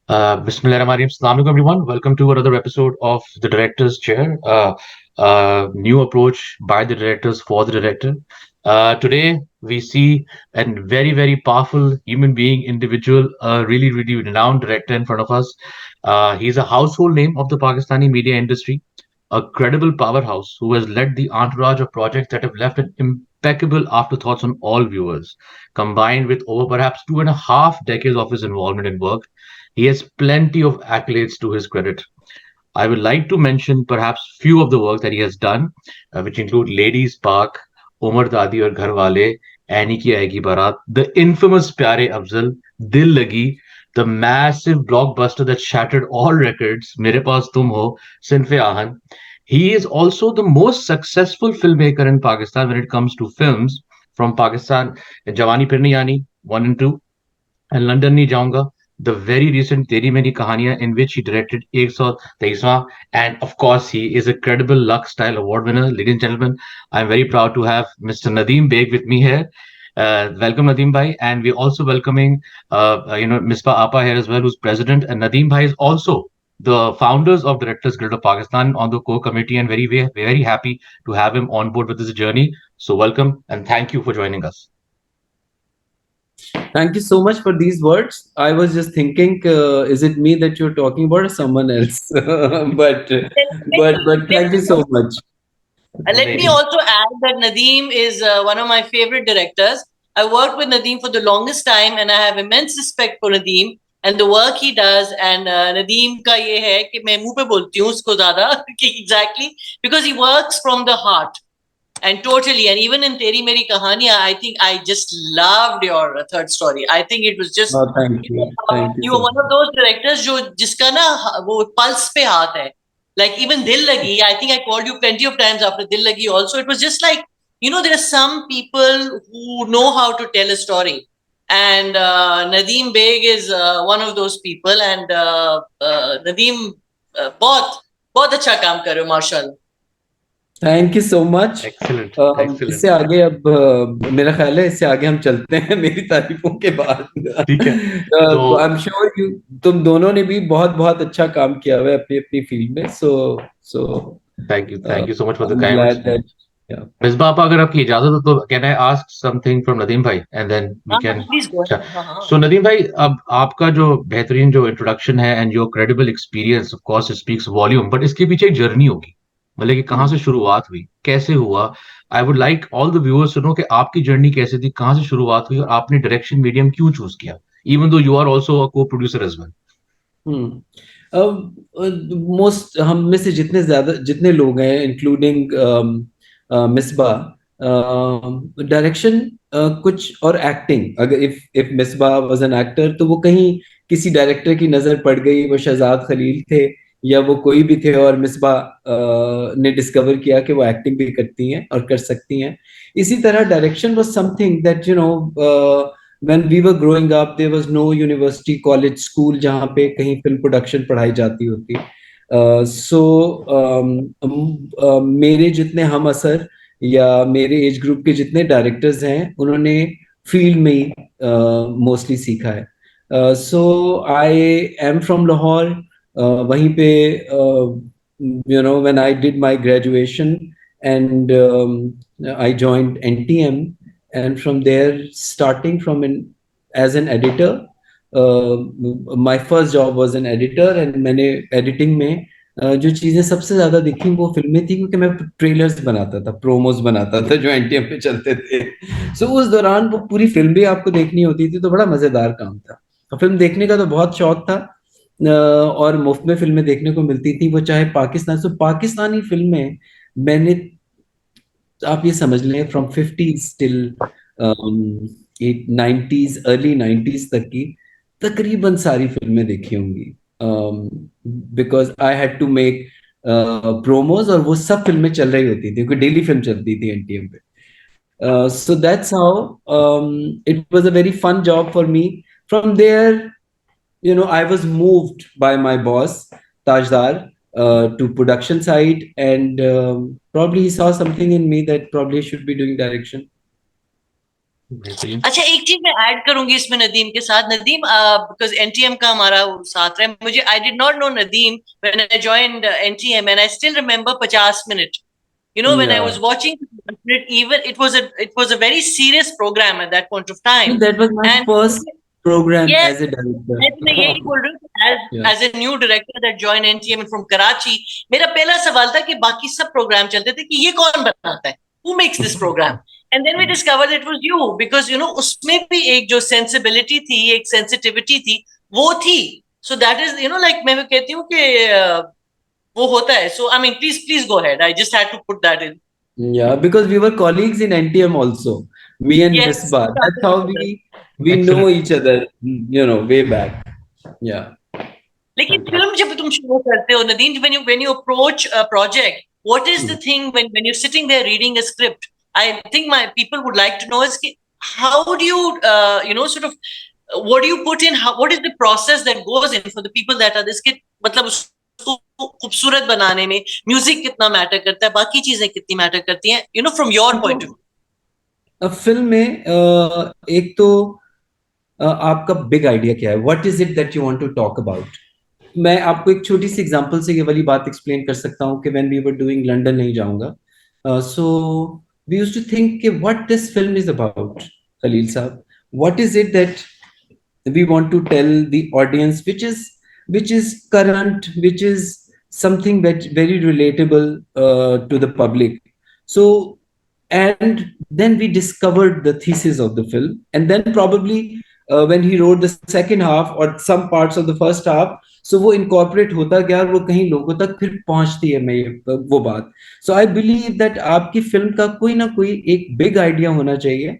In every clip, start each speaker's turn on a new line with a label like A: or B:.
A: Bismillahirrahmanirrahim. Assalamu alaikum, everyone. Welcome to another episode of The Director's Chair, new approach by the directors for the director. Today, we see a very, very powerful human being, individual, a really, really renowned director in front of us. He's a household name of the Pakistani media industry, a credible powerhouse who has led the entourage of projects that have left an impeccable afterthoughts on all viewers. Combined with over perhaps 2.5 decades of his involvement in work, he has plenty of accolades to his credit. I would like to mention perhaps few of the work that he has done, which include Ladies Park, Umar Dadi और Gharwale, Annie की आएगी बारात, the infamous Pyare Afzal, Dil Lagi, the massive blockbuster that shattered all records, Mere Paas Tum Ho, Sinfe Ahan. He is also the most successful filmmaker in Pakistan when it comes to films from Pakistan, Jawani Phir Nahi Aani, 1 and 2, and London Nahi Jaunga, the very recent Teri Meri Kahaniyan, in which he directed 123, and of course, he is a credible Lux Style Award winner. Ladies and gentlemen, I'm very proud to have Mr. Nadeem Beg with me here. Welcome, Nadeem Bhai, and we're also welcoming, Mispa Apa here as well, who's president, and Nadeem Bhai is also the founders of Directors Guild of Pakistan on the core committee, and very happy to have him on board with this journey. So, welcome and thank you for joining us.
B: Thank you so much for these words. I was just thinking, is it me that you're talking about or someone else? but thank you so much.
C: Let me also add that Nadeem is one of my favorite directors. I worked with Nadeem for the longest time, and I have immense respect for Nadeem and the work he does. And Nadeem का ये है कि मैं मुंह पे बोलती हूँ उसको ज़्यादा exactly because he works from the heart. And totally, and even in Teri Meri Kahaniyan, I think I just loved your third story. I think it was just
B: Thank you.
C: You were one of those directors जो जिसका ना वो pulse पे हाथ है. Like even Dil Lagi, I think I called you plenty of times after Dil Lagi also. It was just like, there are some people who know how to tell a story. And Nadeem Beg is one of those people. And Nadeem, बहुत अच्छा काम कर रहे हो, माशाल्लाह.
B: Thank you so much.
A: Excellent.
B: इससे आगे अब मेरा ख्याल है इससे आगे हम चलते हैं मेरी तारीफों के बाद.
A: ठीक है.
B: आई एम श्योर तुम दोनों ने भी बहुत बहुत अच्छा काम किया हुआ है अपनी अपनी फील्ड में. So
A: thank you so much for the kind words. Misbah आपा, अगर आपकी इजाजत हो तो can I ask something from Nadeem भाई एंड देन वी कैन. सो नदीम भाई, अब आपका जो बेहतरीन जो इंट्रोडक्शन है and your credible experience, of course it speaks volume, but इसके पीछे एक जर्नी होगी. मतलब कि कहाँ से शुरुआत हुई, कैसे हुआ. I would like all the viewers to know कि आपकी जर्नी कैसे थी, कहाँ से शुरुआत हुई और आपने डायरेक्शन मीडियम क्यों चूज किया, even though you are also a co-producer as well.
B: Most हम में से जितने लोग हैं इंक्लूडिंग मिसबा, डायरेक्शन कुछ और एक्टिंग, अगर if Misbah was an actor तो वो कहीं किसी डायरेक्टर की नजर पड़ गई, वो शहजाद खलील थे या वो कोई भी थे, और मिसबा ने डिस्कवर किया कि वो एक्टिंग भी करती हैं और कर सकती हैं. इसी तरह direction was something that when we were growing up there was no university, college, school जहाँ पे कहीं फिल्म प्रोडक्शन पढ़ाई जाती होती. मेरे जितने हम असर या मेरे एज ग्रुप के जितने डायरेक्टर्स हैं उन्होंने फील्ड में ही मोस्टली सीखा है. So I am from Lahore. वहीं पे when I did my graduation and I joined NTM, and from there starting from as an editor, my first job was an editor, and मैंने editing में जो चीजें सबसे ज्यादा देखी वो फिल्में थी, क्योंकि मैं ट्रेलर्स बनाता था, प्रोमोस बनाता था जो एनटीएम पे चलते थे. सो उस दौरान वो पूरी फिल्म भी आपको देखनी होती थी, तो बड़ा मजेदार काम था. फिल्म देखने का तो बहुत शौक था और मुफ्त में फिल्में देखने को मिलती थी, वो चाहे पाकिस्तान. तो पाकिस्तानी फिल्में मैंने, आप ये समझ लें, from 50s till 90s, early 90s तक की तकरीबन सारी फिल्में देखी होंगी, because I had to make promos, और वो सब फिल्में चल रही होती थी क्योंकि डेली फिल्म चलती थी एनटीएम पे. So that's how it was a very fun job for me. From there I was moved by my boss Tajdar to production side, and probably he saw something in me that probably should be doing direction.
A: बेहतरीन।
C: अच्छा, एक चीज मैं add करूंगी इसमें नदीम के साथ। Nadeem, because NTM का हमारा साथ रहा, मुझे I did not know Nadeem when I joined NTM, and I still remember 50 minute. You know, when I
B: Yeah.
C: was watching it, even it was a very serious program at that point of time.
B: That was my
C: And
B: first program
C: yes,
B: as a director.
C: मैं यही बोल रही हूँ,
B: Yeah.
C: as a new director that joined NTM from Karachi, मेरा पहला सवाल था कि बाकी सब प्रोग्राम चलते थे कि ये कौन बनाता है, who makes this program? And then we discovered it was you, because you know उसमें भी एक जो sensibility थी, एक sensitivity थी, वो थी. So that is, you know, like मैं कहती हूँ कि वो होता है. So I mean, please go ahead. I just had to put that in.
B: Yeah, because we were colleagues in NTM also, me and
C: Yes.
B: Misbah. That's how we know
A: Excellent.
B: each other, you know, way back. Yeah.
C: लेकिन
A: Fantastic.
C: Film जब तुम शुरू करते हो Nadeem, when you approach a project, what is the
B: Hmm.
C: thing when you're sitting there reading a script? I think my people would like to know is कि how do you you know, sort of what do you put in, what is the process that goes in for the people that are this kid, मतलब उसको खूबसूरत बनाने में music कितना matter करता है, बाकी चीजें कितनी मैटर करती हैं, you know, from your point of view.
B: अब फिल्म में एक तो आपका बिग आइडिया क्या है, what is it that you want to talk about. मैं आपको एक छोटी सी एग्जांपल से ये वाली बात एक्सप्लेन कर सकता हूँ कि when we were doing London नहीं जाऊंगा, so we used to think कि what this film is about. Khalil sahab, what is it that we want to tell the audience which is current, which is something that very relatable to the public. So and then we discovered the thesis of the film, and then probably when he wrote the second half or some parts of the first half, so वो incorporate होता गया और वो कहीं लोगों तक फिर पहुंचती है, मैं वो बात. So I believe that आपकी फिल्म का कोई ना कोई एक बिग आइडिया होना चाहिए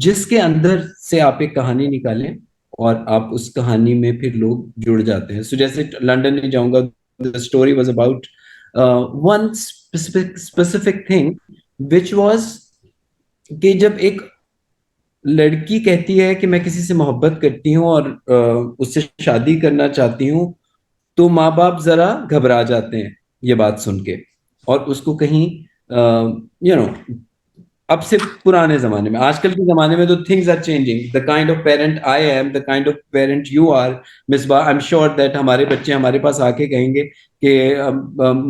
B: जिसके अंदर से आप एक कहानी निकालें और आप उस कहानी में फिर लोग जुड़ जाते हैं. सो जैसे लंदन नहीं जाऊंगा, the story was about one specific thing which was कि जब एक लड़की कहती है कि मैं किसी से मोहब्बत करती हूँ और उससे शादी करना चाहती हूँ, तो माँ बाप जरा घबरा जाते हैं ये बात सुन के, और उसको कहीं यू नो, अब से पुराने जमाने में, आजकल के जमाने में तो things are changing. The kind of parent I am, the kind of parent you are, Misbah, I am sure that हमारे बच्चे हमारे पास आके कहेंगे कि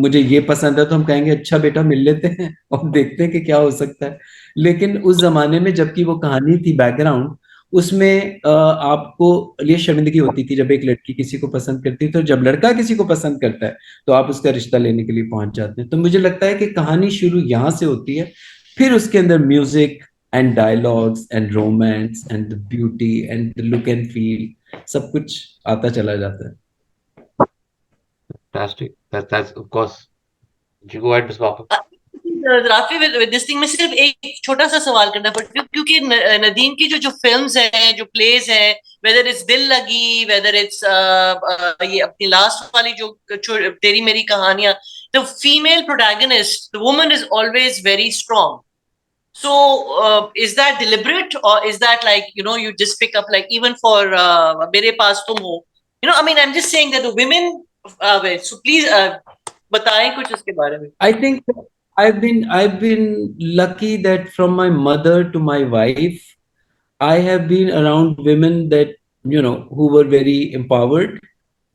B: मुझे ये पसंद है, तो हम कहेंगे अच्छा बेटा मिल लेते हैं और देखते हैं कि क्या हो सकता है. लेकिन उस जमाने में जबकि वो कहानी थी बैकग्राउंड, उसमें आपको लिए शर्मिंदगी होती थी जब एक लड़की किसी को पसंद करती है, तो जब लड़का किसी को पसंद करता है तो आप उसका रिश्ता लेने के लिए पहुंच जाते हैं. तो मुझे लगता है कि कहानी शुरू यहाँ से होती है, फिर उसके अंदर music and dialogues and romance and the beauty and the look and feel, सब कुछ आता चला जाता है.
A: Fantastic. That's of course. You go ahead, Miss Papa.
C: Rafi, with this thing, मैं सिर्फ एक छोटा सा सवाल करना पड़ता है, क्योंकि नदीम की जो फिल्म्स हैं, जो प्लेज हैं, whether it's दिल लगी, whether it's ये अपनी लास्ट वाली जो तेरी मेरी कहानियां, the female protagonist, the woman is always very strong. So is that deliberate, or is that like, you know, you just pick up, like even for मेरे पास तुम हो, you know, I mean, I'm just saying that the women, so please बताएं कुछ उसके बारे में.
B: I think I've been lucky that from my mother to my wife, I have been around women that, you know, who were very empowered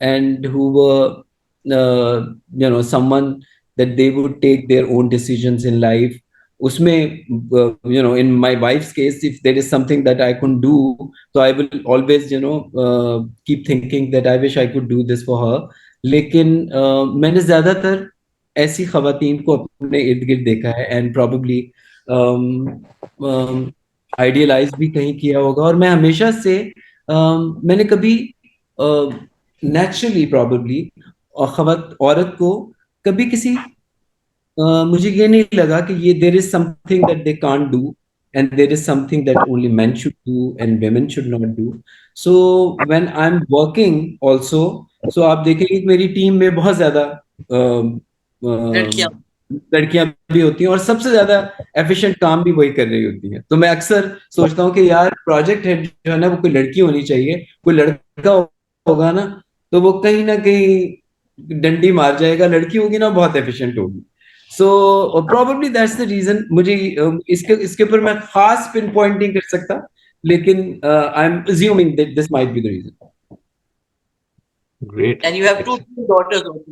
B: and who were you know, someone that they would take their own decisions in life. Usme you know, in my wife's case, if there is something that I couldn't do, so I will always, you know, keep thinking that I wish I could do this for her. लेकिन मैंने ज्यादातर ऐसी खवातीन को अपने इर्द गिर्द देखा है, एंड प्रॉब्ली आइडियलाइज भी कहीं किया होगा. और मैं हमेशा से मैंने कभी नेचुरली प्रॉब्ली औरत को कभी किसी मुझे ये नहीं लगा कि ये there is something that they can't do and there is something that only men should do and women should not do. So when I am working also, so आप देखेंगे कि मेरी टीम में बहुत ज्यादा लड़कियां भी होती हैं, और सबसे ज्यादा एफिशिएंट काम भी वही कर रही होती हैं. तो मैं अक्सर सोचता हूँ कि यार प्रोजेक्ट हेड जो है ना, वो कोई लड़की होनी चाहिए. कोई लड़का होगा ना तो वो कहीं ना कहीं डंडी मार जाएगा, लड़की होगी ना बहुत एफिशिएंट होगी. So probably that's the reason. मुझे इसके ऊपर मैं खास पिन पॉइंट नहीं कर सकता, लेकिन I'm assuming that this might be the reason.
A: Great.
C: And you have two daughters also.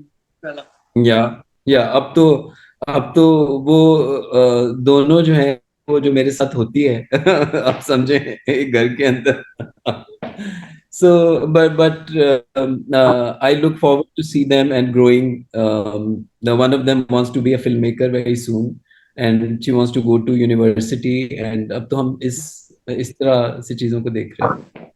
B: या अब तो वो दोनों जो है वो जो मेरे साथ होती है आप समझे एक घर के अंदर so but I look forward to see them and growing. The one of them wants to be a filmmaker very soon and she wants to go to university and अब तो हम इस तरह से चीजों को देख रहे हैं.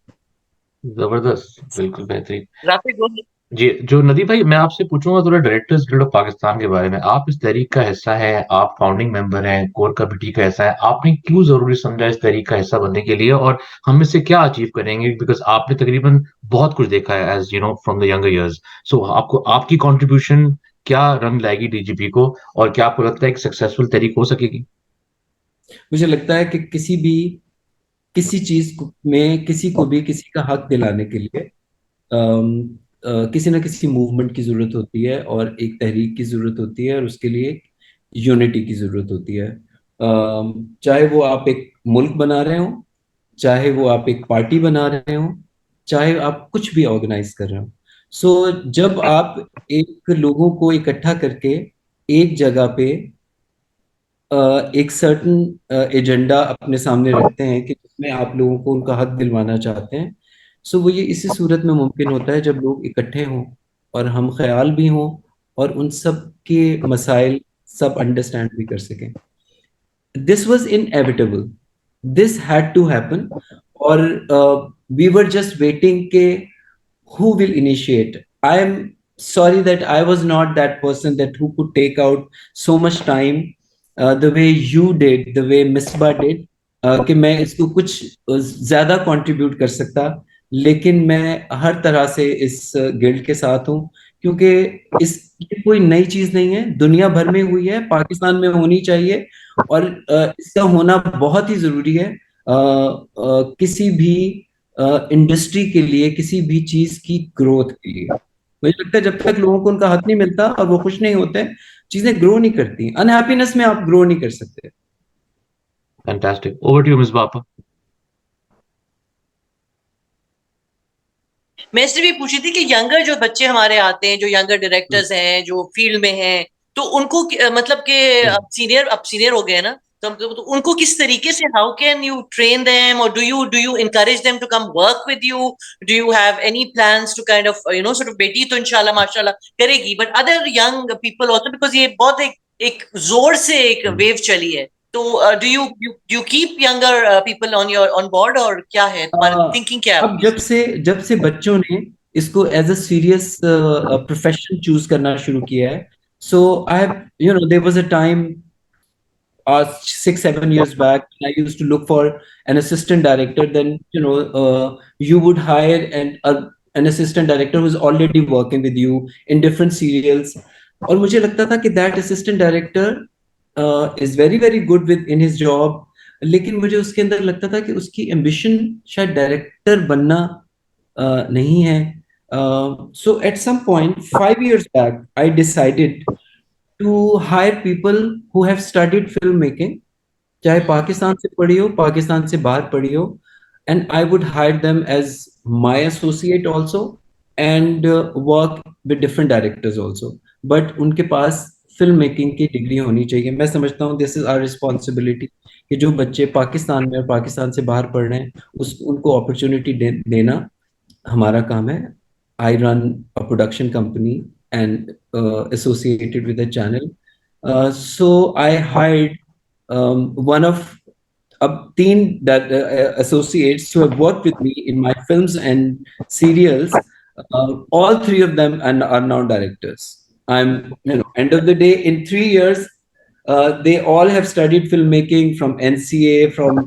A: जबरदस्त, बिल्कुल बेहतरीन.
C: Rafiq, go ahead.
A: जी, जो नदीम भाई, मैं आपसे पूछूंगा थोड़ा डायरेक्टर्स गिल्ड ऑफ पाकिस्तान के बारे में. आप इस तहरीक का हिस्सा हैं, आप फाउंडिंग मेंबर हैं, कोर कमेटी का हिस्सा है. आपने क्यों जरूरी समझा इस तहरीक का हिस्सा बनने के लिए, और हम इससे क्या अचीव करेंगे? बिकॉज आपने तकरीबन बहुत कुछ देखा है as you know from the younger years. So आपको आपकी कंट्रीब्यूशन क्या रंग लाएगी डीजीपी को, और क्या आपको लगता है कि सक्सेसफुल तहरीक हो सकेगी?
B: मुझे लगता है कि किसी चीज में किसी को भी किसी का हक दिलाने के लिए किसी ना किसी मूवमेंट की जरूरत होती है और एक तहरीक की जरूरत होती है और उसके लिए यूनिटी की जरूरत होती है. चाहे वो आप एक मुल्क बना रहे हो, चाहे वो आप एक पार्टी बना रहे हो, चाहे आप कुछ भी ऑर्गेनाइज कर रहे हो. सो जब आप एक लोगों को इकट्ठा करके एक जगह पे एक सर्टन एजेंडा अपने सामने रखते हैं कि जिसमें आप लोगों को उनका हक दिलवाना चाहते हैं, सो वो ये इसी सूरत में मुमकिन होता है जब लोग इकट्ठे हों और हम ख्याल भी हों और उन सब के मसाइल सब अंडरस्टैंड भी कर सकें. This was inevitable, this had to happen, और वी वर जस्ट वेटिंग के who will initiate. I am sorry that I was not that person that who could take out so much time the way you did, the way Misbah did, कि मैं इसको कुछ ज्यादा contribute कर सकता, लेकिन मैं हर तरह से इस गिल्ड के साथ हूँ क्योंकि इस ये कोई नई चीज नहीं है, दुनिया भर में हुई है, पाकिस्तान में होनी चाहिए और इसका होना बहुत ही जरूरी है. किसी भी इंडस्ट्री के लिए, किसी भी चीज की ग्रोथ के लिए. मुझे लगता है जब तक लोगों को उनका हक नहीं मिलता और वो खुश नहीं होते, चीजें ग्रो नहीं करती. अनहैप्पीनेस में आप ग्रो नहीं कर सकते.
A: Fantastic. Over to you Misbah.
C: मैं इसलिए भी पूछी थी कि यंगर जो बच्चे हमारे आते हैं, जो यंगर डायरेक्टर्स हैं, जो फील्ड में हैं, तो उनको मतलब कि अब सीनियर हो गए ना, तो उनको किस तरीके से, how can you train them, और do you encourage them to come work with you? Do you have any plans to kind of sort of, बेटी तो इंशाल्लाह माशाल्लाह करेगी, but other young people also, because ये बहुत एक जोर से एक वेव चली है. तो do you keep younger people on board, और क्या है तुम्हारा थिंकिंग, क्या है?
B: अब जब से बच्चों ने इसको as a serious profession choose करना शुरू किया है, so I have there was a time 6-7 years back, I used to look for an assistant director. Then you would hire an assistant director who's already working with you in different serials. और मुझे लगता था कि that assistant director is very very good with in his job, लेकिन मुझे उसके अंदर लगता था कि उसकी ambition शायद डायरेक्टर बनना नहीं है. So at some point 5 years back I decided to hire people who have studied filmmaking, चाहे पाकिस्तान से पढ़ी हो, पाकिस्तान से बाहर पढ़ी हो, and I would hire them as my associate also and work with different directors also. But उनके पास film making की डिग्री होनी चाहिए. मैं समझता हूँ दिस इज आवर रिस्पॉन्सिबिलिटी कि जो बच्चे पाकिस्तान में और पाकिस्तान से बाहर पढ़ रहे हैं उनको अपॉर्चुनिटी देना हमारा काम है. I run a production company and associated with a channel. So I hired one of three that associates who have worked with me in my films and serials. All three of them are now directors. End of the day, in 3 years, they all have studied filmmaking from NCA, from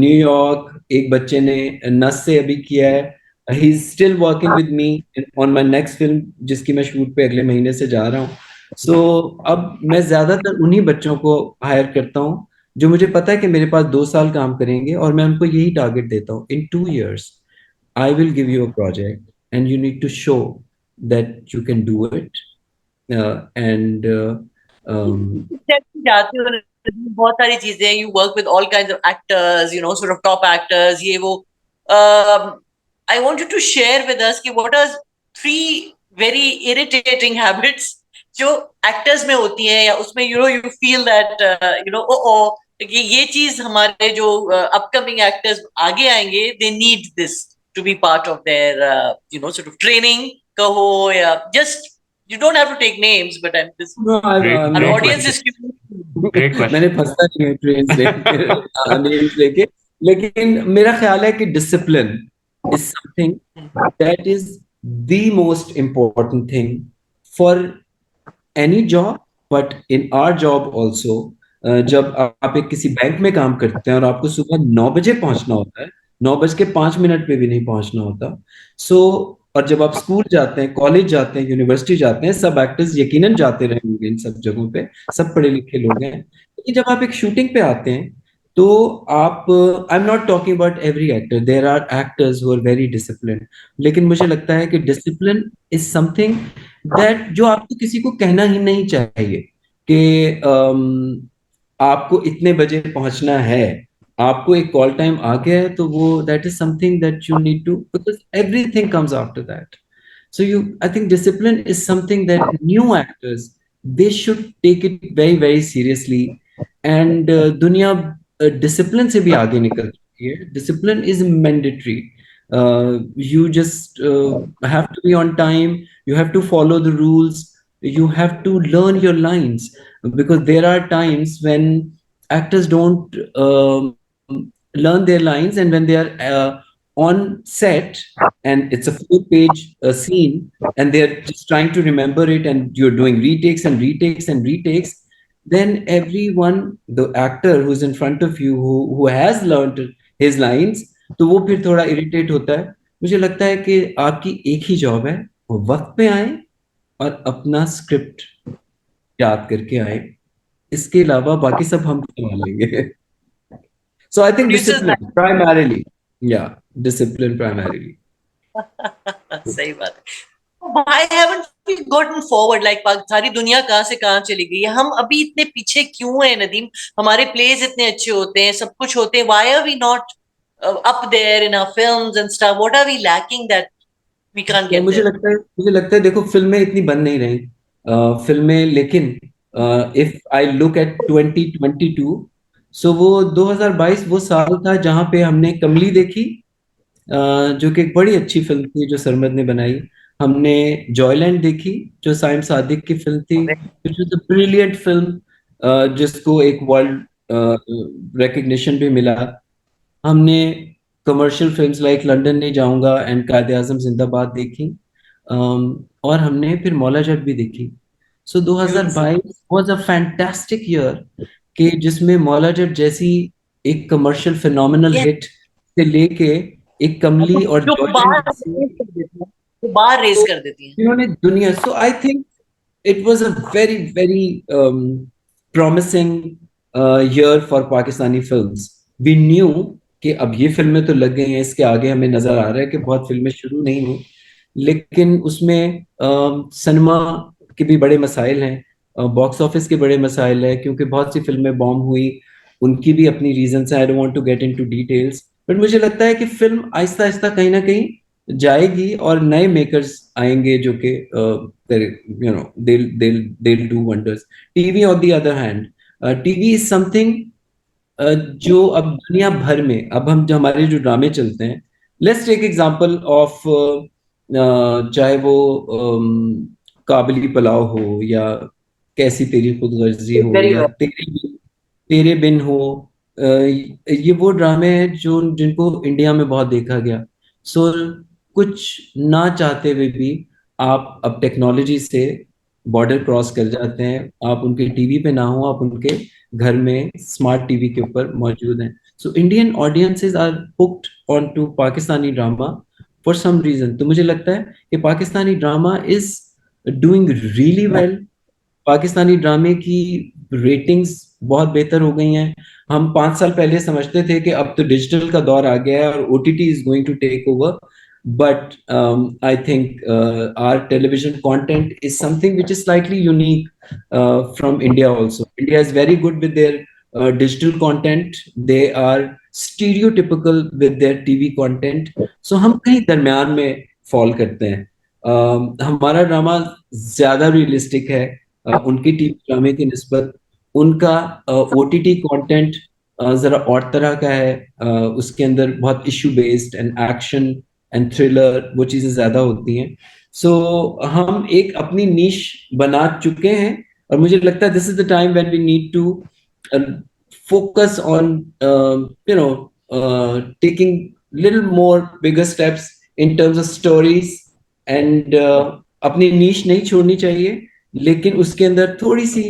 B: New York. एक बच्चे ने नस से अभी किया है. He's still working with me on my next film, जिसकी मैं शूट पे अगले महीने से जा रहा हूँ. So अब मैं ज्यादातर उन्हीं बच्चों को हायर करता हूँ जो मुझे पता है कि मेरे पास 2 साल काम करेंगे, और मैं उनको यही टारगेट देता हूँ, in 2 years I will give you a project and you need to show that you can do it.
C: जाते हो बहुत सारी चीजें, you work with all kinds of actors, you know, sort of top actors, ये वो. I want you to share with us कि what are 3 very irritating habits जो actors में होती हैं, या उसमें you know you feel that you know ये चीज हमारे जो upcoming actors आगे आएंगे, they need this to be part of their you know sort of training कहो, या just you don't have to take names, but I'm just
B: No,
C: our
A: great
C: audience
A: question.
C: is
A: Great question.
B: मैंने फंसा नहीं है train लेके names लेके, लेकिन मेरा ख्याल है कि discipline is something that is the most important thing for any job, but in our job also. जब आप एक किसी बैंक में काम करते हैं और आपको सुबह 9 बजे पहुंचना होता है, 9:05 पे भी नहीं पहुंचना होता. सो और जब आप स्कूल जाते हैं, कॉलेज जाते हैं, यूनिवर्सिटी जाते हैं, सब एक्टर्स यकीनन जाते रहेंगे इन सब जगहों पे, सब पढ़े लिखे लोग हैं. लेकिन जब आप एक शूटिंग पे आते हैं तो आप, I am not talking about every actor, there are actors who are very discipline, लेकिन मुझे लगता है कि डिसिप्लिन इज समथिंग दैट जो आपको किसी को कहना ही नहीं चाहिए कि आपको इतने बजे पहुंचना है, आपको एक कॉल टाइम आ गया है, तो वो that is something that you need to, because everything comes after that. So I think discipline is something that new actors, they should take it very, very seriously. And दुनिया discipline से भी आगे निकल चुकी है. Discipline is mandatory. You just have to be on time. You have to follow the rules. You have to learn your lines, because there are times when actors don't learn their lines, and when they are on set and it's a full page scene and they're just trying to remember it, and you're doing retakes and retakes and retakes, then everyone, the actor who's in front of you, who has learned his lines, तो वो फिर थोड़ा irritate होता है. मुझे लगता है कि आपकी एक ही जॉब है, वो वक्त पे आए और अपना स्क्रिप्ट याद करके आए. इसके अलावा बाकी सब हम संभाल लेंगे. So I think
C: Producers
B: discipline primarily. Yeah, discipline primarily.
C: सही बात है. Why haven't we gotten forward? Like सारी दुनिया कहाँ से कहाँ चली गई है, हम अभी इतने पीछे क्यों हैं नदीम? हमारे प्लेज इतने अच्छे होते हैं, सब कुछ होते हैं. Why are we not up there in our films and stuff? What are we lacking that we can't get
B: मुझे
C: there?
B: लगता है देखो, फिल्में इतनी बन नहीं रही फिल्में, लेकिन इफ आई लुक एट 2022, सो वो 2022 वो साल था जहां पे हमने कमली देखी, जो कि एक बड़ी अच्छी फिल्म थी जो सरमद ने बनाई. हमने जॉयलैंड देखी जो साइम सादिक की फिल्म थी, which was a brilliant film, जिसको एक वर्ल्ड रिकग्निशन भी मिला. हमने कमर्शियल फिल्म्स लाइक लंदन नहीं जाऊंगा एंड कायदे आजम जिंदाबाद देखी, और हमने फिर मौला जट भी देखी. सो 2022 वाज अ फैंटास्टिक ईयर कि जिसमें मौला जट जैसी एक कमर्शियल फिनोमिनल हिट से लेके एक कमली और
C: जो बार
B: जॉयलैंड,
C: रेस कर देती हैं, जो बार रेस कर देती हैं.
B: इन्होंने दुनिया. So I think it was a very, very promising year for Pakistani films. We knew कि अब ये फिल्में तो लग गई हैं, इसके आगे हमें नजर आ रहा है कि बहुत फिल्में शुरू नहीं हुई, लेकिन उसमें सिनेमा के भी बड़े मसाइल हैं, बॉक्स ऑफिस के बड़े मसाइल हैं, क्योंकि बहुत सी फिल्में बॉम्ब हुई, उनकी भी अपनी रीजंस हैं. I don't want to get into details, but मुझे लगता है कि फिल्म आहिस्ता आहिस्ता कहीं ना कहीं जाएगी और नए मेकर्स आएंगे जो कि you know they'll do wonders. TV on the other hand, TV is something जो अब दुनिया भर में, अब हम जो हमारे जो ड्रामे चलते हैं, लेट्स टेक एग्जांपल ऑफ, चाहे वो काबली पलाव हो, या कैसी तेरी खुदगर्जी हो,
C: Very
B: या
C: well.
B: तेरे बिन हो, ये वो ड्रामे हैं जो जिनको इंडिया में बहुत देखा गया. सो कुछ ना चाहते हुए भी आप अब टेक्नोलॉजी से बॉर्डर क्रॉस कर जाते हैं. आप उनके टीवी पे ना हो, आप उनके घर में स्मार्ट टीवी के ऊपर मौजूद हैं. So Indian audiences are hooked on to Pakistani drama for some reason. तो मुझे लगता है कि Pakistani drama is doing really well. Pakistani ड्रामे की रेटिंग्स बहुत बेहतर हो गई हैं. हम 5 साल पहले समझते थे कि अब तो डिजिटल का दौर आ गया है और OTT is going to take over, but I think our television content is something which is slightly unique from India also. India is very good with their digital content, they are stereotypical with their TV content. So हम कहीं दरमियान में fall करते हैं. हमारा drama ज्यादा realistic है उनके टीवी ड्रामे की निस्बत. उनका OTT कंटेंट जरा और तरह का है. उसके अंदर बहुत issue based and action and thriller वो चीजें ज्यादा होती हैं. सो हम एक अपनी नीश बना चुके हैं और मुझे लगता है this is the time when we need to focus on taking little more bigger steps in terms of stories and अपनी नीश नहीं छोड़नी चाहिए लेकिन उसके अंदर थोड़ी सी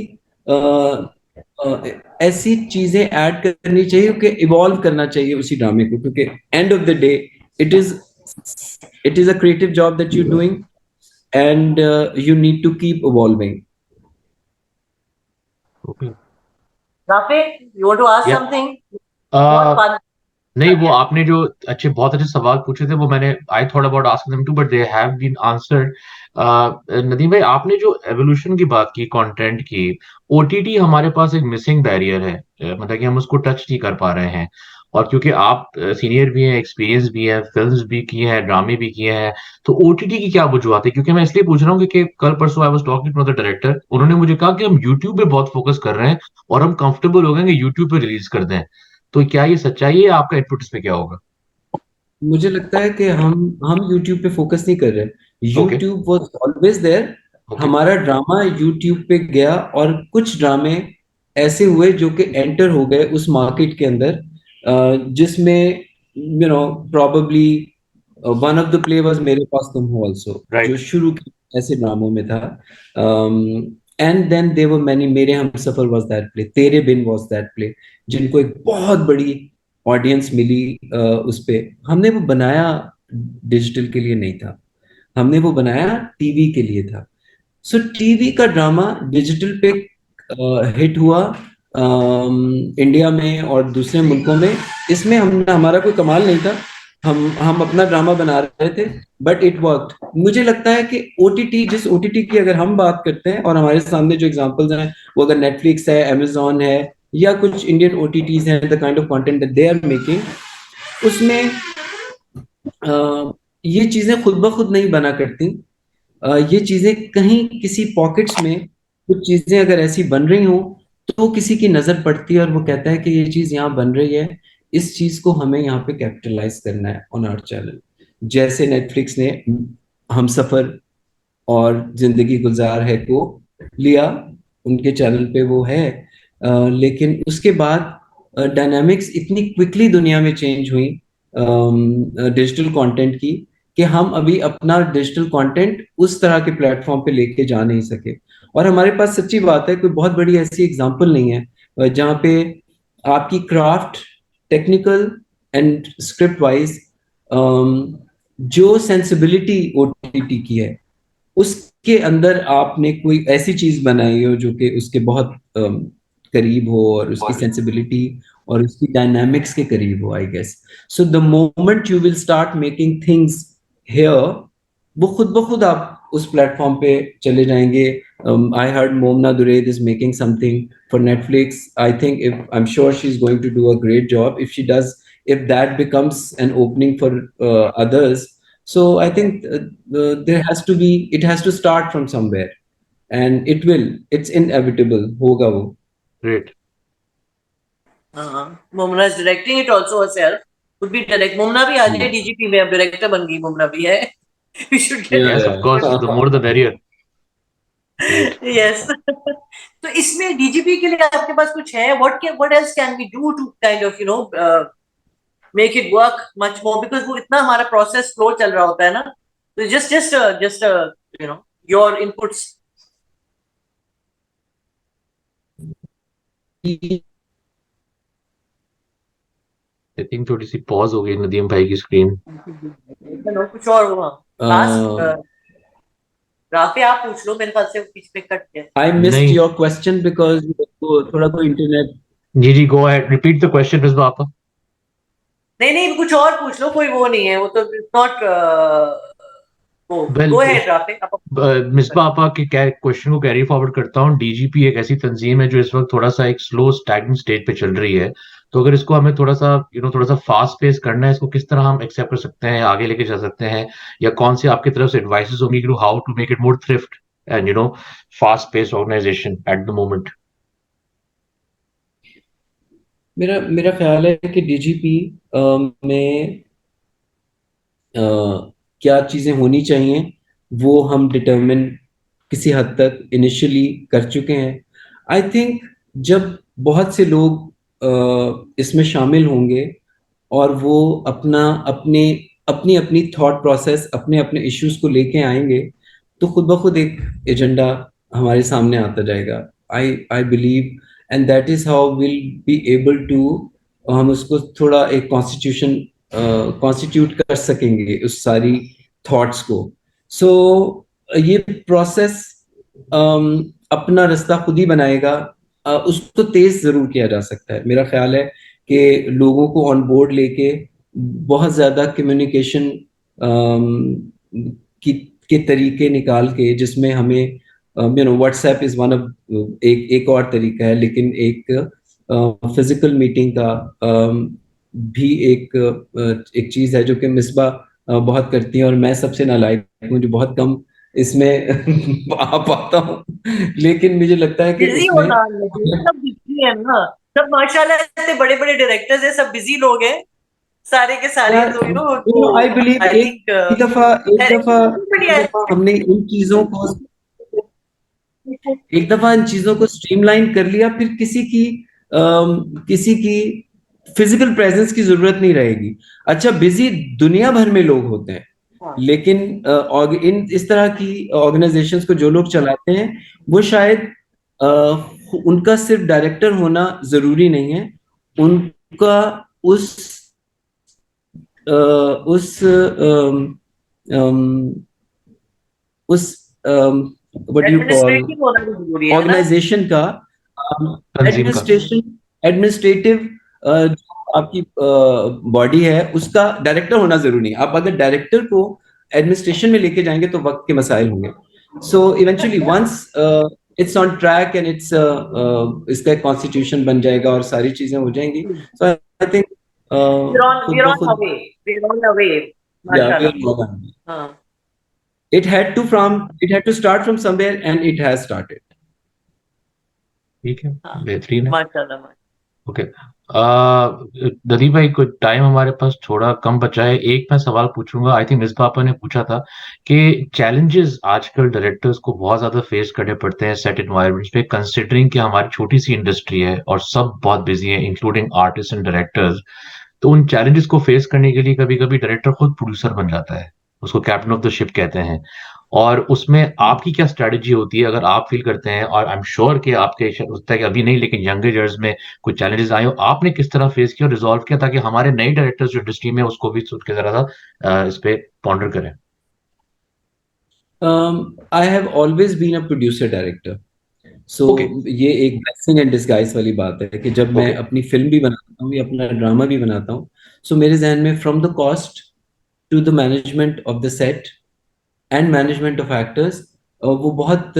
B: ऐसी चीजें ऐड करनी चाहिए कि इवॉल्व करना चाहिए उसी ड्रामे को क्योंकि and of the day it is a creative job that you doing and you need to keep evolving.
A: Okay.
C: Rafi, you want to ask
A: Yeah.
C: something?
A: नहीं, वो आपने जो बहुत अच्छे सवाल पूछे थे वो मैंने I thought about asking them to but they have been answered. Nadeem भाई, आपने जो एवोल्यूशन की बात की कंटेंट की, ओटीटी हमारे पास एक मिसिंग बैरियर है. मतलब कि हम उसको टच नहीं कर पा रहे हैं. और क्योंकि आप सीनियर भी हैं, एक्सपीरियंस भी है, फिल्म्स भी किए हैं, ड्रामे भी किए हैं, तो ओटीटी की क्या वजूहत है? क्योंकि मैं इसलिए पूछ रहा हूँ क्योंकि कल परसों I was talking to the director, उन्होंने मुझे कहा कि हम यूट्यूब पे बहुत फोकस कर रहे हैं और हम कंफर्टेबल हो गए कि यूट्यूब पे रिलीज कर दें. तो क्या ये सच्चाई है? आपका इनपुट इस पे क्या होगा?
B: मुझे लगता है कि हम YouTube पे फोकस नहीं कर रहे. YouTube was always there. हमारा ड्रामा YouTube पे गया और कुछ ड्रामे ऐसे हुए जो कि एंटर हो गए उस मार्केट के अंदर जिसमें probably one of the play was मेरे पास तुम हो आल्सो जो शुरू की ऐसे ड्रामों में था. And then there were many. Mere हम सफर वाज दैट प्ले, तेरे बिन वाज दैट प्ले, जिनको एक बहुत बड़ी ऑडियंस मिली उस पे. हमने वो बनाया डिजिटल के लिए नहीं था, हमने वो बनाया टीवी के लिए था. सो टीवी का ड्रामा डिजिटल पे हिट हुआ इंडिया में और दूसरे मुल्कों में. इसमें हमारा कोई कमाल नहीं था. हम अपना ड्रामा बना रहे थे बट इट वर्कड. मुझे लगता है कि ओटीटी, जिस ओटीटी की अगर हम बात करते हैं और हमारे सामने जो एग्जांपल्स हैं वो अगर नेटफ्लिक्स है, अमेजोन है या कुछ इंडियन ओटीटीज हैं, the kind of content that they are making, उसमें ये चीजें खुद ब खुद नहीं बना करती. ये चीजें कहीं किसी पॉकेट्स में कुछ चीजें अगर ऐसी बन रही हो तो किसी की नजर पड़ती है और वो कहता है कि ये चीज यहाँ बन रही है, इस चीज को हमें यहाँ पे कैपिटलाइज करना है ऑन आवर चैनल. जैसे नेटफ्लिक्स ने हम सफर और जिंदगी गुलजार है को लिया, उनके चैनल पे वो है. लेकिन उसके बाद डायनामिक्स इतनी क्विकली दुनिया में चेंज हुई डिजिटल कंटेंट की कि हम अभी अपना डिजिटल कंटेंट उस तरह के प्लेटफॉर्म पे लेके जा नहीं सके. और हमारे पास सच्ची बात है कोई बहुत बड़ी ऐसी एग्जांपल नहीं है जहाँ पे आपकी craft technical and script wise जो सेंसिबिलिटी ओटीटी की है उसके अंदर आपने कोई ऐसी चीज बनाई हो जो कि उसके बहुत करीब हो और उसकी सेंसिबिलिटी और उसकी डायनामिक्स के करीब हो, I guess. So the moment you will start making things here, वो खुद ब खुद आप उस प्लेटफॉर्म पे चले जाएंगे. I heard Momina Duraid is making something for Netflix. I think if I am sure she is going to do a great job if she does, if that becomes an opening for others. So I think there has to be, it has to start from somewhere and it will, it's inevitable. Hoga wo.
A: Great.
C: Momna is directing it also herself. Could be direct. Momna bhi aa jaye DGP में, अब director बन गई Momna भी है. We should get
A: Yes, of course. The more the merrier.
C: Yes. तो इसमें DGP के लिए आपके पास कुछ है? What else can we do to kind of make it work much more, because वो इतना हमारा process flow चल रहा होता है ना. So just your inputs.
A: I think थोड़ी सी pause हो गई नदीम भाई की screen.
C: कुछ और हुआ? राफी आप पूछ लो, मेरे पास से बीच में कट गया.
B: I missed your question because थोड़ा कोई internet.
A: Ji go ahead, repeat the question Misbah आपा.
C: नहीं कुछ और पूछ लो, कोई वो नहीं है, वो तो not
A: well
C: Go ahead, Rafiq.
A: Misbah आपा के क्वेश्चन को कैरी फॉरवर्ड करता हूँ। डीजीपी एक ऐसी तंजीम है जो इस वक्त थोड़ा सा एक स्लो स्टैग्नेंट स्टेज पे चल रही है, तो अगर इसको हमें थोड़ा सा थोड़ा सा फास्ट पेस करना है, इसको किस तरह हम एक्सेप्ट कर सकते हैं, आगे लेके जा सकते हैं, या कौन सी आपकी तरफ से एडवाइसेस होंगी कि how to make it more thrift and fast pace organisation at the moment?
B: मेरा मेरा ख्याल है कि डीजीपी में क्या चीज़ें होनी चाहिए वो हम डिटरमिन किसी हद तक इनिशियली कर चुके हैं। आई थिंक जब बहुत से लोग इसमें शामिल होंगे और वो अपना अपने अपनी अपनी थॉट प्रोसेस अपने अपने इश्यूज को लेके आएंगे, तो खुद ब खुद एक एजेंडा हमारे सामने आता जाएगा। I believe and that is how will be able to हम उसको थोड़ा एक कॉन्स्टिट्यूट कर सकेंगे उस सारी थॉट्स को। सो ये प्रोसेस अपना रास्ता खुद ही बनाएगा। उसको तेज जरूर किया जा सकता है। मेरा ख्याल है कि लोगों को ऑन बोर्ड लेके बहुत ज्यादा कम्युनिकेशन की के तरीके निकाल के, जिसमें हमें व्हाट्सएप इज वन ऑफ एक और तरीका है, लेकिन एक फिजिकल मीटिंग का भी एक चीज है जो कि मिसबा बहुत करती है, और मैं सबसे नालायक हूँ जो बहुत कम इसमें आ पाता हूँ। लेकिन मुझे लगता है कि
C: बिजी
B: इसमें
C: होना सब बिजी है ना, सब माशाल्लाह इतने बड़े बड़े डायरेक्टर्स हैं, सब बिजी लोग हैं सारे के सारे,
B: यार,
C: तो तो
B: आई बिलीव
C: आई
B: एक
C: थिंक
B: एक दफा एक दफा एक
C: बढ़िया
B: दफा हमने इन चीजों को एक दफा इन चीजों को स्ट्रीमलाइन कर लिया, फिर किसी की फिजिकल प्रेजेंस की जरूरत नहीं रहेगी। अच्छा, बिजी दुनिया भर में लोग होते हैं, लेकिन इन इस तरह की ऑर्गेनाइजेशंस को जो लोग चलाते हैं वो शायद अ, उनका सिर्फ डायरेक्टर होना जरूरी नहीं है। उनका उस उस उस व्हाट यू कॉल
C: एडमिनिस्ट्रेटिव होना भी जरूरी है ना।
B: ऑर्गेनाइजेशन का
A: तंजीम का।
B: एडमिनिस्ट्रेशन एडमिनिस्ट्रेटिव जो आपकी बॉडी है उसका डायरेक्टर होना जरूरी नहीं। आप अगर डायरेक्टर को एडमिनिस्ट्रेशन में लेके जाएंगे तो वक्त के मसाइल होंगे। So eventually once it's on track and इसका एक कॉन्स्टिट्यूशन बन जाएगा और सारी चीजें हो जाएंगी। सो आई थिंक खुद
C: we're
B: ब
C: on our
B: खुद
C: way, we're on our way,
B: या
C: माशाल्लाह। हाँ,
B: it had to start from somewhere and it has started.
A: ठीक है,
C: हाँ,
A: बेहतरीन है।
C: माशाल्लाह।
A: ओके, ददीप भाई, कुछ टाइम हमारे पास थोड़ा कम बचा है। एक मैं सवाल पूछूंगा, आई थिंक मिस पापा ने पूछा था कि चैलेंजेस आजकल डायरेक्टर्स को बहुत ज्यादा फेस करने पड़ते हैं सेट एनवायरनमेंट्स पे, कंसिडरिंग कि हमारी छोटी सी इंडस्ट्री है और सब बहुत बिजी है इंक्लूडिंग आर्टिस्ट एंड डायरेक्टर्स। तो उन चैलेंजेस को फेस करने के लिए कभी कभी डायरेक्टर खुद प्रोड्यूसर बन जाता है, उसको कैप्टन ऑफ द शिप कहते हैं। और उसमें आपकी क्या स्ट्रेटजी होती है अगर आप फील करते हैं, और आई एम श्योर कि आपके होता है कि अभी नहीं लेकिन यंगर ईयर्स में कुछ चैलेंजेस आए हो, आपने किस तरह फेस किया और रिजॉल्व किया, ताकि हमारे नए डायरेक्टर्स जो इंडस्ट्री में उसको भी सोच के जरा सा इस पे पॉन्डर करें?
B: I have always been a producer director. So
A: okay.
B: ये एक ब्लेसिंग एंड डिस्गाइज वाली बात है कि जब मैं
A: ओके।
B: अपनी फिल्म भी बनाता हूँ या अपना ड्रामा भी बनाता हूँ, सो मेरे जहन में from the cost to the management of the set and management of actors, वो बहुत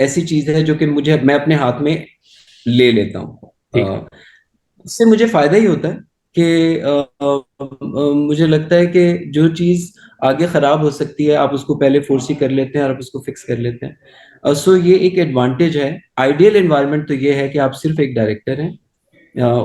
B: ऐसी चीज है जो कि मैं अपने हाथ में ले लेता हूँ।
A: ठीक है।
B: इससे मुझे फायदा ही होता है कि मुझे लगता है कि जो चीज आगे खराब हो सकती है आप उसको पहले फोर्सी कर लेते हैं और आप उसको फिक्स कर लेते हैं। सो ये एक एडवांटेज है। आइडियल एनवायरनमेंट तो ये है कि आप सिर्फ एक डायरेक्टर हैं।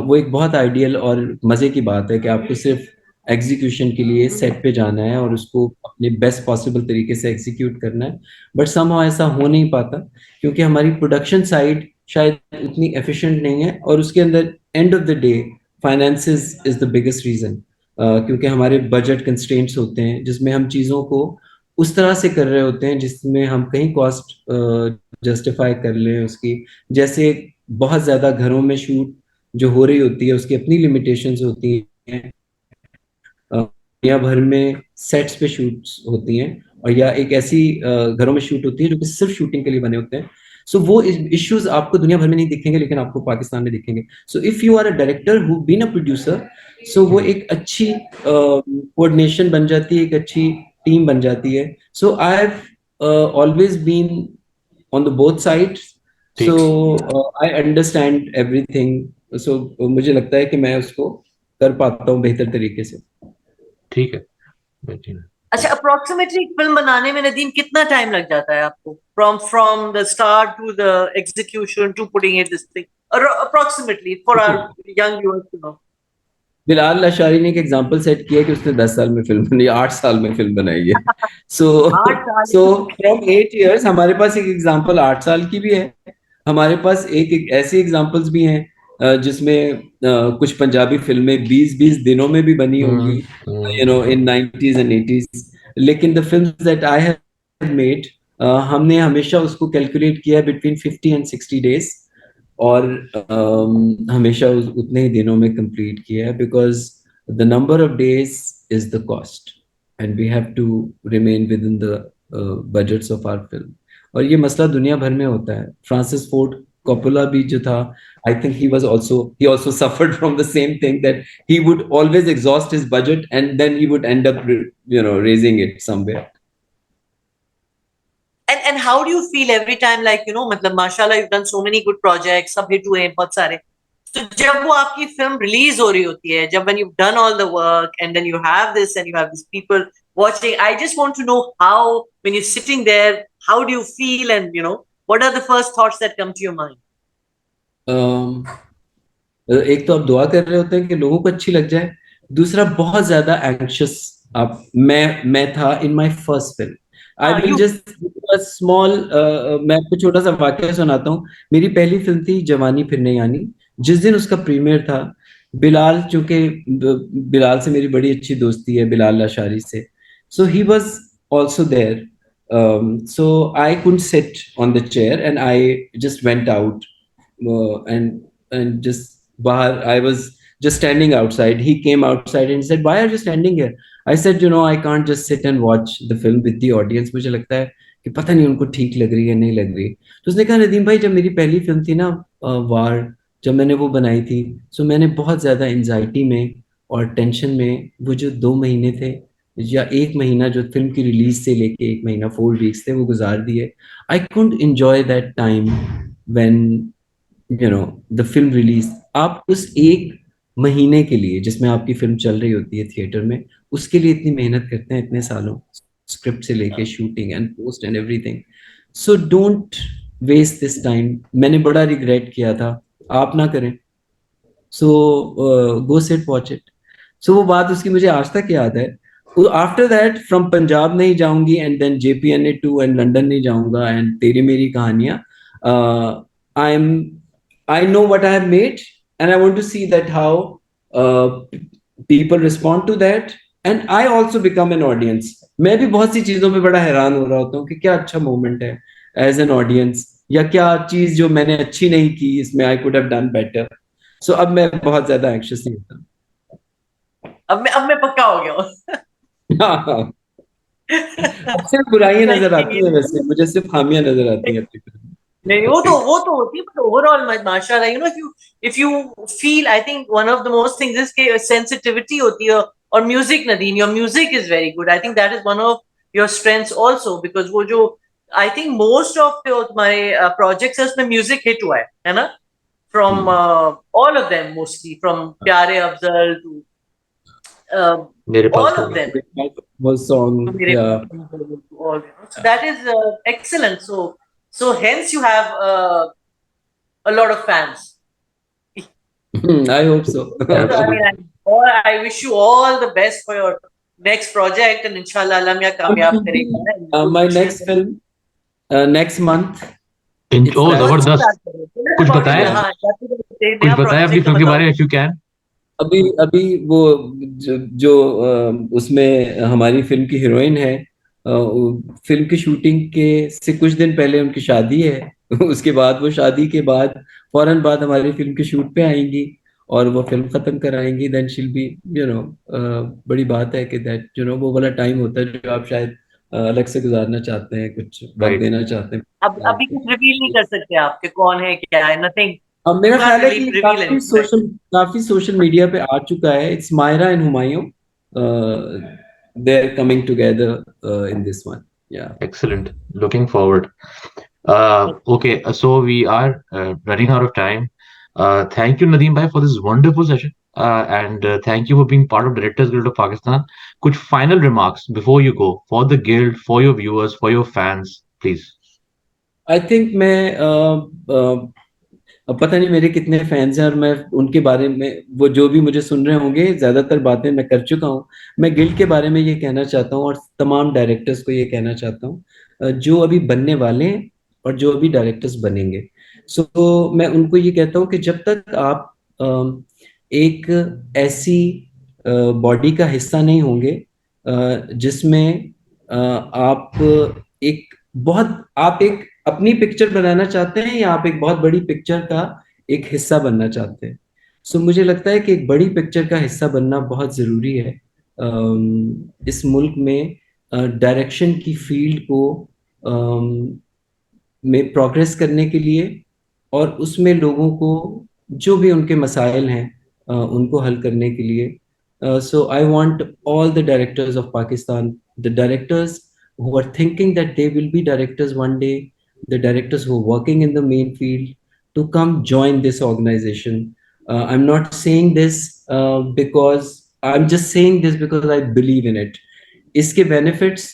B: वो एक बहुत आइडियल और मजे की बात है कि आपको सिर्फ एग्जीक्यूशन के लिए सेट पे जाना है और उसको अपने बेस्ट पॉसिबल तरीके से एग्जीक्यूट करना है। बट समहाउ ऐसा हो नहीं पाता क्योंकि हमारी प्रोडक्शन साइड शायद उतनी एफिशिएंट नहीं है, और उसके अंदर end of the day finances is the biggest reason. क्योंकि हमारे बजट कंस्ट्रेंट्स होते हैं जिसमें हम चीज़ों को उस तरह से कर रहे होते हैं जिसमें हम कहीं कॉस्ट जस्टिफाई कर लें उसकी। जैसे बहुत ज़्यादा घरों में शूट जो हो रही होती है उसकी अपनी लिमिटेशंस होती हैं। दुनिया भर में सेट्स पे शूट्स होती हैं, और या एक ऐसी घरों में शूट होती है जो कि सिर्फ शूटिंग के लिए बने होते हैं। सो वो इश्यूज आपको दुनिया भर में नहीं दिखेंगे, लेकिन आपको पाकिस्तान में दिखेंगे. So if you are a director who been a producer, so वो एक अच्छी कोऑर्डिनेशन बन जाती है, एक अच्छी टीम बन जाती है. So I have always been on the both sides. So I understand everything. So मुझे लगता है कि मैं उसको कर पाता हूँ बेहतर तरीके से.
A: ठीक है, बेहतरीन है.
C: अच्छा, अप्रोक्सीमेटली फिल्म बनाने में नदीम कितना टाइम लग जाता है आपको, from the start to the execution to putting it this thing, approximately for our young viewers to know?
B: Bilal Lashari ने एक एग्जांपल सेट किया कि उसने 10 साल में फिल्म बनाई, 8 साल में फिल्म बनाई है. सो
C: 8 साल?
B: सो फ्रॉम 8 years हमारे पास एक एग्जांपल 8 साल की भी है. हमारे पास एक ऐसी एग्जांपल्स भी हैं जिसमें कुछ पंजाबी फिल्में 20-20 दिनों में भी बनी होंगी, इन 90s एंड 80s. लेकिन the films that I have made, हमने हमेशा उसको कैलकुलेट किया है बिटवीन 50 एंड 60 days, और हमेशा उतने ही दिनों में कंप्लीट किया है, because the number of days is the cost, and we have to remain within the budgets of our film. और ये मसला दुनिया भर में होता है. फ्रांसिस फोर्ड कॉपोला भी जो था, I think he also suffered from the same thing, that he would always exhaust his budget and then he would end up raising it somewhere.
C: And how do you feel every time, like, मतलब माशाल्लाह you've done so many good projects, सब hit हुए हैं बहुत सारे. तो जब वो आपकी फिल्म रिलीज हो रही होती है, जब when you've done all the work and then you have this and you have these people watching, I just want to know how, when you're sitting there, how do you feel, and what are the first thoughts that come to your mind?
B: एक तो आप दुआ कर रहे होते हैं कि लोगों को अच्छी लग जाए. दूसरा, बहुत ज्यादा एंक्शस आप मैं था in my first film. I will just small, मैं आपको छोटा सा वाकया सुनाता हूँ. मेरी पहली फिल्म थी जवानी फिर नहीं आनी. जिस दिन उसका प्रीमियर था, बिलाल, चूंकि बिलाल से मेरी बड़ी अच्छी दोस्ती है, बिलाल लाशारी से, so he was also there. So I couldn't sit on the chair and I just went out, and just bahar, I was just standing outside. He came outside and said, "Why are you standing here?" I said, I can't just sit and watch the film with the audience. मुझे लगता है कि पता नहीं उनको ठीक लग रही है नहीं लग रही. तो उसने कहा, नदीम भाई, जब मेरी पहली फिल्म थी ना, वार, जब मैंने वो बनाई थी, सो मैंने बहुत ज्यादा एंजाइटी में और टेंशन में वो जो 2 महीने थे या 1 महीना जो फिल्म की रिलीज से लेके 1 महीना 4 weeks थे, वो गुजार दिए. I couldn't enjoy that time when the film release. आप उस 1 महीने के लिए जिसमें आपकी फिल्म चल रही होती है थिएटर में, उसके लिए इतनी मेहनत करते हैं इतने सालों, स्क्रिप्ट से लेके shooting and post and everything. So don't waste this time. मैंने बड़ा रिग्रेट किया था, आप ना करें. So go sit watch it. So वो बात उसकी मुझे आज तक याद है. आफ्टर दैट फ्रॉम पंजाब नहीं जाऊंगी, and then JPNA 2 and London नहीं जाऊंगा, एंड तेरी मेरी कहानियां. I know what I have made, and I want to see that how people respond to that, and I also become an audience. मैं भी बहुत सी चीजों पे बड़ा हैरान हो रहा होता हूँ कि क्या अच्छा मोमेंट है एज एन ऑडियंस, या क्या चीज जो मैंने अच्छी नहीं की इसमें I could have done better. So अब मैं बहुत ज्यादा एंक्शियस नहीं होता.
C: अब मैं पक्का हो गया हूँ.
B: सिर्फ बुराइयां नजर आती है, वैसे मुझे सिर्फ खामियां नजर आती है.
C: नहीं, वो तो होती है, but overall माशाल्लाह, if you feel, I think one of the most things is कि sensitivity होती है. और music, Nadeem, your music is very good. I think that is one of your strengths also, because वो जो I think most of जो तुम्हारे projects है उसमें music hit हुआ है ना? From all of them, mostly from प्यारे Afzal to all of them.
B: Was song, yeah.
C: So that is excellent. So hence you have a lot of fans.
B: I hope so.
C: I wish you all the best for your next project, and inshallah Allah miya कामयाब करेगा.
B: My next film next month.
A: जबरदस्त. कुछ बताएं अपनी film के बारे में, if you can.
B: अभी वो जो उसमें हमारी फिल्म की हीरोइन है, फिल्म की शूटिंग के से कुछ दिन पहले उनकी शादी है. उसके बाद वो शादी के बाद फौरन बाद हमारी फिल्म के शूट पे आएंगी और वो फिल्म खत्म कराएंगी. देन शील बी बड़ी बात है कि दैट वो वाला टाइम होता है जो आप शायद अलग से गुजारना चाहते हैं, कुछ वक्त
A: Right.
B: देना चाहते हैं।
C: अब अभी कुछ रिवील नहीं कर सकते आपके कौन है क्या है, नथिंग।
B: अब मेरा
C: You can't
B: ख्याल है कि
C: reveal anything.
B: काफी सोशल मीडिया पे आ चुका है. It's Myra and Humayun, they are coming together in this one. Yeah
A: Excellent. Looking forward. Okay, so we are running out of time. Thank you, Nadeem bhai, for this wonderful session. And thank you for being part of Directors Guild of Pakistan. Kuch final remarks before you go for the guild, for your viewers, for your fans, please.
B: I think मैं अब पता नहीं मेरे कितने fans हैं, और मैं उनके बारे में, वो जो भी मुझे सुन रहे होंगे, ज्यादातर बातें मैं कर चुका हूँ. मैं गिल्ड के बारे में ये कहना चाहता हूँ और तमाम डायरेक्टर्स को ये कहना चाहता हूँ, जो अभी बनने वाले हैं और जो अभी डायरेक्टर्स बनेंगे. सो मैं उनको ये कहता हूँ कि जब तक आप एक ऐसी बॉडी का हिस्सा नहीं होंगे जिसमें आप एक अपनी पिक्चर बनाना चाहते हैं, या आप एक बहुत बड़ी पिक्चर का एक हिस्सा बनना चाहते हैं. सो मुझे लगता है कि एक बड़ी पिक्चर का हिस्सा बनना बहुत ज़रूरी है इस मुल्क में डायरेक्शन की फील्ड को में प्रोग्रेस करने के लिए, और उसमें लोगों को जो भी उनके मसाइल हैं उनको हल करने के लिए. So I want all the directors of Pakistan, the directors who are thinking that they will be directors one day, the directors who are working in the main field, to come join this organization. I'm not saying this because I'm just saying this because I believe in it. इसके benefits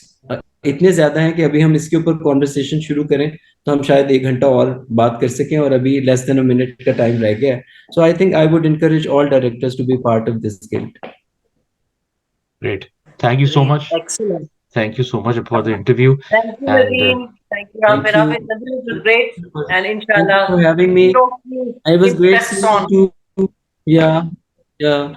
B: इतने ज्यादा हैं कि अभी हम इसके ऊपर conversation शुरू करें तो हम शायद 1 घंटा और बात कर सकें, और अभी less than a minute का टाइम रह गया है. So I think I would encourage all directors to be part of this guild.
A: Great. Thank you so much.
C: Excellent.
A: Thank you so much for the interview.
C: Thank you,
A: And
C: Nadeem. Thank you,
B: Thank
C: Rafid.
B: you.
C: Rafid, Nadeem, it was great. And
B: Thank you
C: inshallah,
B: for having me.
C: we hope you
B: I was
C: keep
B: great
C: best
B: seeing
C: on.
B: you. Yeah, yeah.